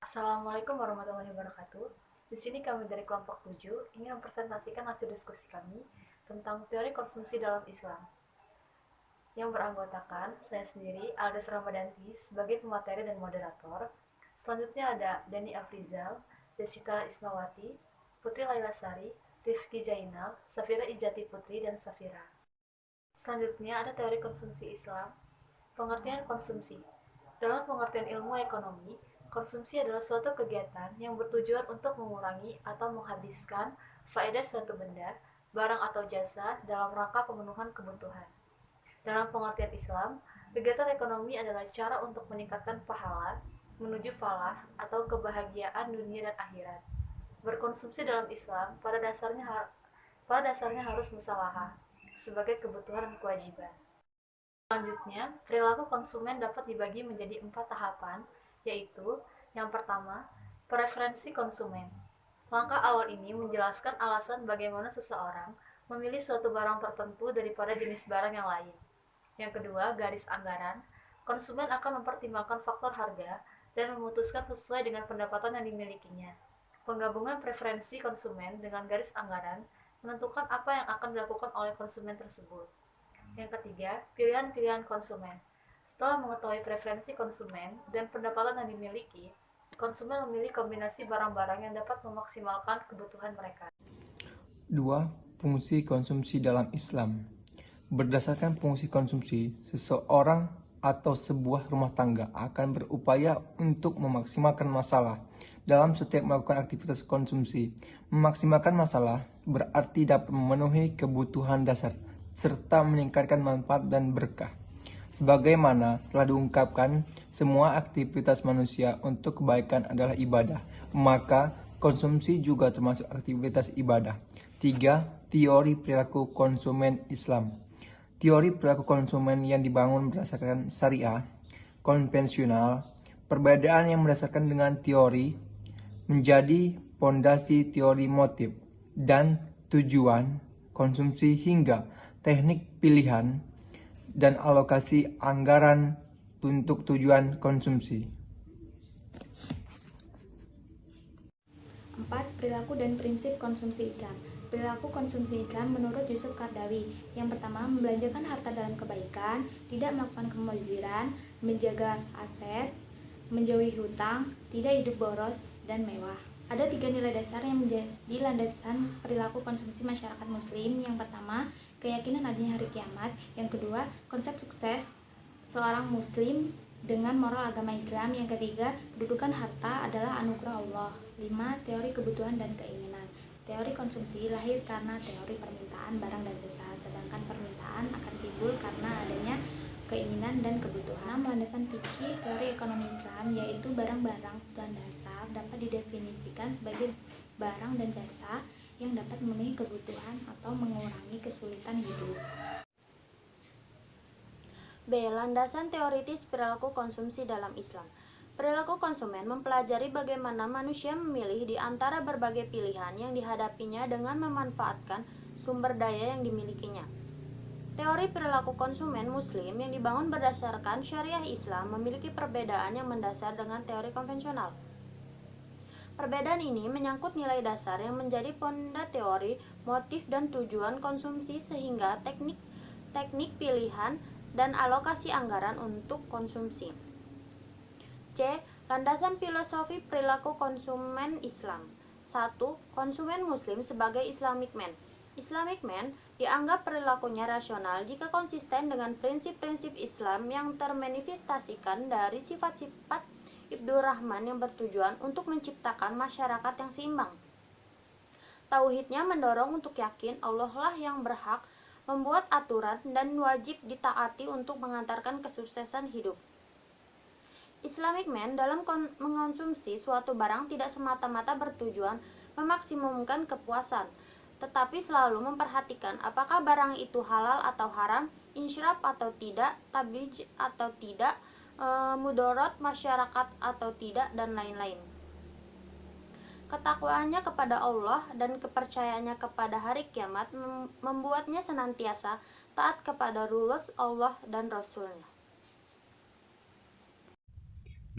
Assalamualaikum warahmatullahi wabarakatuh. Di sini kami dari kelompok 7 ingin mempresentasikan hasil diskusi kami tentang teori konsumsi dalam Islam yang beranggotakan saya sendiri, Aldes Ramadanti, sebagai pemateri dan moderator. Selanjutnya ada Dani Afrizal, Desita Ismawati, Putri Laila Sari, Rifki Jainal, Safira Ijati Putri, dan Safira. Selanjutnya ada teori konsumsi Islam. Pengertian konsumsi. Dalam pengertian ilmu ekonomi, konsumsi adalah suatu kegiatan yang bertujuan untuk mengurangi atau menghabiskan faedah suatu benda, barang atau jasa dalam rangka pemenuhan kebutuhan. Dalam pengertian Islam, kegiatan ekonomi adalah cara untuk meningkatkan pahala, menuju falah atau kebahagiaan dunia dan akhirat. Berkonsumsi dalam Islam pada dasarnya harus musalahah sebagai kebutuhan dan kewajiban. Selanjutnya, perilaku konsumen dapat dibagi menjadi 4 tahapan, yaitu yang pertama, preferensi konsumen. Langkah awal ini menjelaskan alasan bagaimana seseorang memilih suatu barang tertentu daripada jenis barang yang lain. Yang kedua, garis anggaran. Konsumen akan mempertimbangkan faktor harga dan memutuskan sesuai dengan pendapatan yang dimilikinya. Penggabungan preferensi konsumen dengan garis anggaran menentukan apa yang akan dilakukan oleh konsumen tersebut. Yang ketiga, pilihan-pilihan konsumen. Setelah mengetahui preferensi konsumen dan pendapatan yang dimiliki, konsumen memilih kombinasi barang-barang yang dapat memaksimalkan kebutuhan mereka. 2. Fungsi konsumsi dalam Islam. Berdasarkan fungsi konsumsi, seseorang atau sebuah rumah tangga akan berupaya untuk memaksimalkan masalah dalam setiap melakukan aktivitas konsumsi. Memaksimalkan masalah berarti dapat memenuhi kebutuhan dasar serta meningkatkan manfaat dan berkah. Sebagaimana telah diungkapkan, semua aktivitas manusia untuk kebaikan adalah ibadah, maka konsumsi juga termasuk aktivitas ibadah. 3. Teori perilaku konsumen Islam. Teori perilaku konsumen yang dibangun berdasarkan syariah konvensional, perbedaan yang berdasarkan dengan teori menjadi pondasi teori motif dan tujuan konsumsi hingga teknik pilihan dan alokasi anggaran untuk tujuan konsumsi. 4. Perilaku dan prinsip konsumsi Islam. Perilaku konsumsi Islam menurut Yusuf Kardawi. Yang pertama, membelanjakan harta dalam kebaikan, tidak melakukan kemuziran, menjaga aset, menjauhi hutang, tidak hidup boros dan mewah. Ada 3 nilai dasar yang menjadi landasan perilaku konsumsi masyarakat muslim. Yang pertama, keyakinan adanya hari kiamat. Yang kedua, konsep sukses seorang muslim dengan moral agama Islam. Yang ketiga, kedudukan harta adalah anugerah Allah. 5. Teori kebutuhan dan keinginan. Teori konsumsi lahir karena teori permintaan barang dan jasa, sedangkan permintaan akan timbul karena adanya keinginan dan kebutuhan. Landasan fikih teori ekonomi Islam yaitu barang-barang kebutuhan dasar dapat didefinisikan sebagai barang dan jasa yang dapat memenuhi kebutuhan atau mengurangi kesulitan hidup. B. Landasan teoritis perilaku konsumsi dalam Islam. Perilaku konsumen mempelajari bagaimana manusia memilih di antara berbagai pilihan yang dihadapinya dengan memanfaatkan sumber daya yang dimilikinya. Teori perilaku konsumen muslim yang dibangun berdasarkan syariah Islam memiliki perbedaan yang mendasar dengan teori konvensional. Perbedaan ini menyangkut nilai dasar yang menjadi pondasi teori, motif dan tujuan konsumsi sehingga teknik pilihan dan alokasi anggaran untuk konsumsi. C. Landasan filosofi perilaku konsumen Islam. 1. Konsumen muslim sebagai Islamic man. Islamic man dianggap perilakunya rasional jika konsisten dengan prinsip-prinsip Islam yang termanifestasikan dari sifat-sifat Ibdur Rahman yang bertujuan untuk menciptakan masyarakat yang seimbang. Tauhidnya mendorong untuk yakin Allah lah yang berhak membuat aturan dan wajib ditaati untuk mengantarkan kesuksesan hidup. Islamic man dalam mengonsumsi suatu barang tidak semata-mata bertujuan memaksimumkan kepuasan, tetapi selalu memperhatikan apakah barang itu halal atau haram, insyraf atau tidak, tabij atau tidak, mudarat masyarakat atau tidak, dan lain-lain. Ketakwaannya kepada Allah dan kepercayaannya kepada hari kiamat membuatnya senantiasa taat kepada rules Allah dan Rasulnya.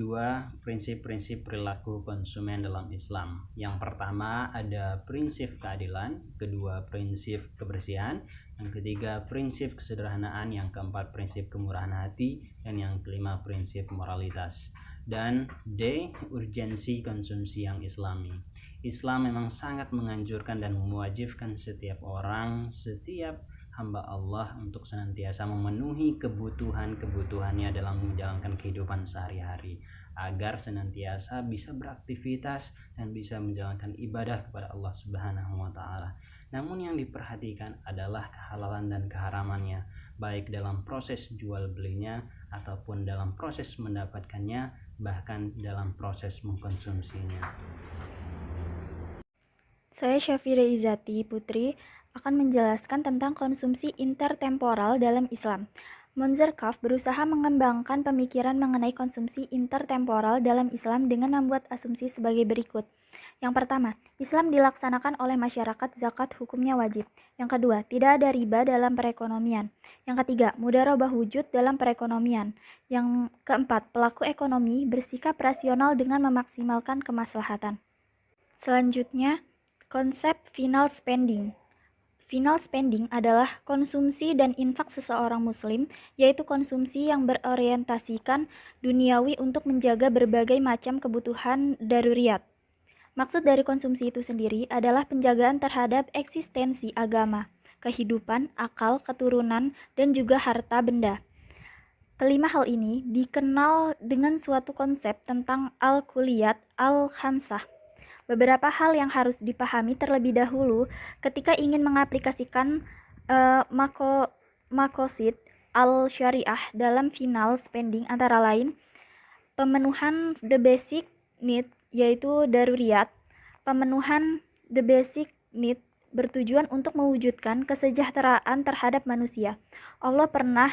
2. Prinsip-prinsip perilaku konsumen dalam Islam. Yang pertama ada prinsip keadilan, kedua prinsip kebersihan, yang ketiga prinsip kesederhanaan, yang keempat prinsip kemurahan hati, dan yang kelima prinsip moralitas. Dan D. Urgensi konsumsi yang Islami. Islam memang sangat menganjurkan dan mewajibkan setiap orang, setiap hamba Allah untuk senantiasa memenuhi kebutuhannya dalam menjalankan kehidupan sehari-hari, agar senantiasa bisa beraktivitas dan bisa menjalankan ibadah kepada Allah Subhanahu wa Ta'ala. Namun yang diperhatikan adalah kehalalan dan keharamannya, baik dalam proses jual belinya ataupun dalam proses mendapatkannya, bahkan dalam proses mengkonsumsinya. Saya Syafira Izati Putri akan menjelaskan tentang konsumsi intertemporal dalam Islam. Monzerkaf berusaha mengembangkan pemikiran mengenai konsumsi intertemporal dalam Islam dengan membuat asumsi sebagai berikut. Yang pertama, Islam dilaksanakan oleh masyarakat, zakat hukumnya wajib. Yang kedua, tidak ada riba dalam perekonomian. Yang ketiga, mudharabah wujud dalam perekonomian. Yang keempat, pelaku ekonomi bersikap rasional dengan memaksimalkan kemaslahatan. Selanjutnya, konsep final spending. Final spending adalah konsumsi dan infak seseorang muslim, yaitu konsumsi yang berorientasikan duniawi untuk menjaga berbagai macam kebutuhan daruriyat. Maksud dari konsumsi itu sendiri adalah penjagaan terhadap eksistensi agama, kehidupan, akal, keturunan, dan juga harta benda. Kelima hal ini dikenal dengan suatu konsep tentang al-kuliyat al-khamsah. Beberapa hal yang harus dipahami terlebih dahulu ketika ingin mengaplikasikan makosid al-syariah dalam final spending, antara lain pemenuhan the basic need, yaitu daruriyat. Pemenuhan the basic need bertujuan untuk mewujudkan kesejahteraan terhadap manusia. Allah pernah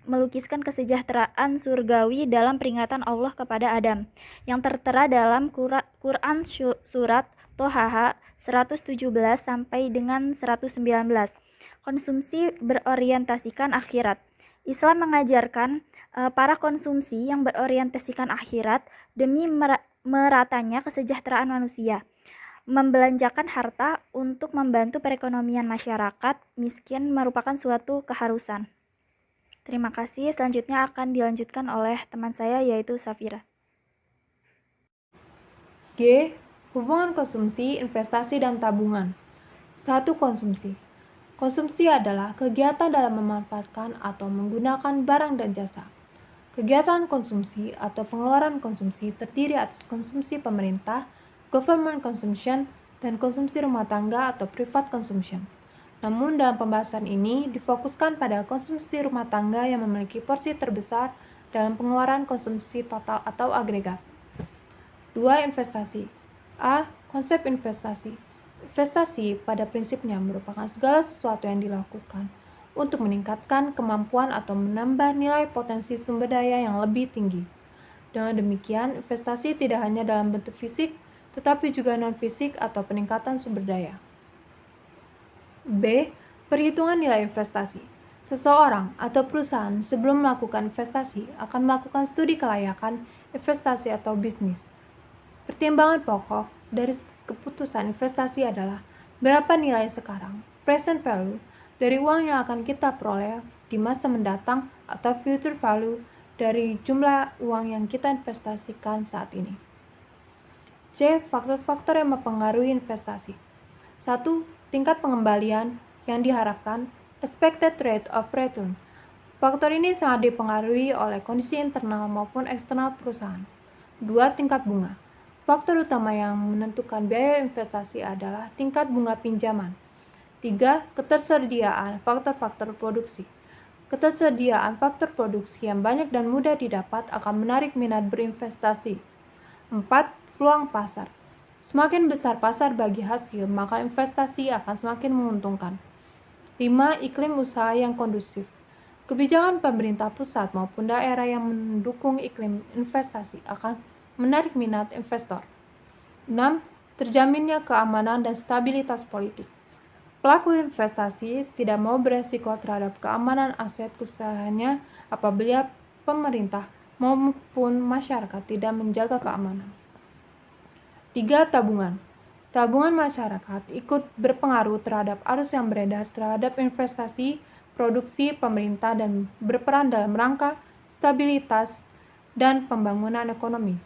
melukiskan kesejahteraan surgawi dalam peringatan Allah kepada Adam yang tertera dalam Quran surat Toha 117 sampai dengan 119. Konsumsi berorientasikan akhirat. Islam mengajarkan para konsumsi yang berorientasikan akhirat demi meratanya kesejahteraan manusia. Membelanjakan harta untuk membantu perekonomian masyarakat miskin merupakan suatu keharusan. Terima kasih. Selanjutnya akan dilanjutkan oleh teman saya, yaitu Safira. G. Hubungan konsumsi, investasi, dan tabungan. 1. Konsumsi. Konsumsi adalah kegiatan dalam memanfaatkan atau menggunakan barang dan jasa. Kegiatan konsumsi atau pengeluaran konsumsi terdiri atas konsumsi pemerintah, government consumption, dan konsumsi rumah tangga atau private consumption. Namun dalam pembahasan ini difokuskan pada konsumsi rumah tangga yang memiliki porsi terbesar dalam pengeluaran konsumsi total atau agregat. 2. Investasi. A. Konsep investasi. Investasi pada prinsipnya merupakan segala sesuatu yang dilakukan untuk meningkatkan kemampuan atau menambah nilai potensi sumber daya yang lebih tinggi. Dengan demikian, investasi tidak hanya dalam bentuk fisik, tetapi juga non-fisik atau peningkatan sumber daya. B. Perhitungan nilai investasi. Seseorang atau perusahaan sebelum melakukan investasi akan melakukan studi kelayakan investasi atau bisnis. Pertimbangan pokok dari keputusan investasi adalah berapa nilai sekarang, present value, dari uang yang akan kita peroleh di masa mendatang, atau future value dari jumlah uang yang kita investasikan saat ini. C. Faktor-faktor yang mempengaruhi investasi. 1. Tingkat pengembalian yang diharapkan, expected rate of return. Faktor ini sangat dipengaruhi oleh kondisi internal maupun eksternal perusahaan. 2. Tingkat bunga. Faktor utama yang menentukan biaya investasi adalah tingkat bunga pinjaman. 3. Ketersediaan faktor-faktor produksi. Ketersediaan faktor produksi yang banyak dan mudah didapat akan menarik minat berinvestasi. 4. Peluang pasar. Semakin besar pasar bagi hasil, maka investasi akan semakin menguntungkan. 5. Iklim usaha yang kondusif. Kebijakan pemerintah pusat maupun daerah yang mendukung iklim investasi akan menarik minat investor. 6. Terjaminnya keamanan dan stabilitas politik. Pelaku investasi tidak mau beresiko terhadap keamanan aset usahanya apabila pemerintah maupun masyarakat tidak menjaga keamanan. 3. Tabungan. Tabungan masyarakat ikut berpengaruh terhadap arus yang beredar terhadap investasi, produksi pemerintah dan berperan dalam rangka stabilitas dan pembangunan ekonomi.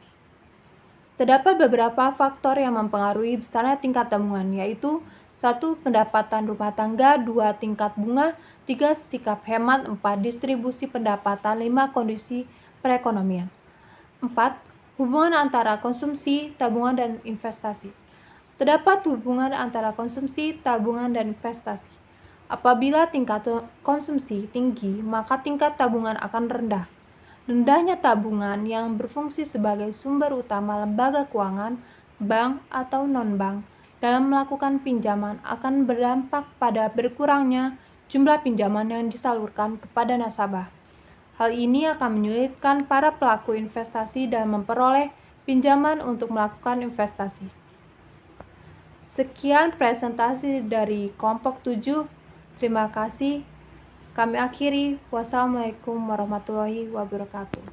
Terdapat beberapa faktor yang mempengaruhi besarnya tingkat tabungan, yaitu 1. Pendapatan rumah tangga, 2. Tingkat bunga, 3. Sikap hemat, 4. Distribusi pendapatan, 5. Kondisi perekonomian. 4. Hubungan antara konsumsi, tabungan, dan investasi. Terdapat hubungan antara konsumsi, tabungan, dan investasi. Apabila tingkat konsumsi tinggi, maka tingkat tabungan akan rendah. Rendahnya tabungan yang berfungsi sebagai sumber utama lembaga keuangan, bank atau non-bank dalam melakukan pinjaman akan berdampak pada berkurangnya jumlah pinjaman yang disalurkan kepada nasabah. Hal ini akan menyulitkan para pelaku investasi dalam memperoleh pinjaman untuk melakukan investasi. Sekian presentasi dari kelompok 7. Terima kasih. Kami akhiri. Wassalamualaikum warahmatullahi wabarakatuh.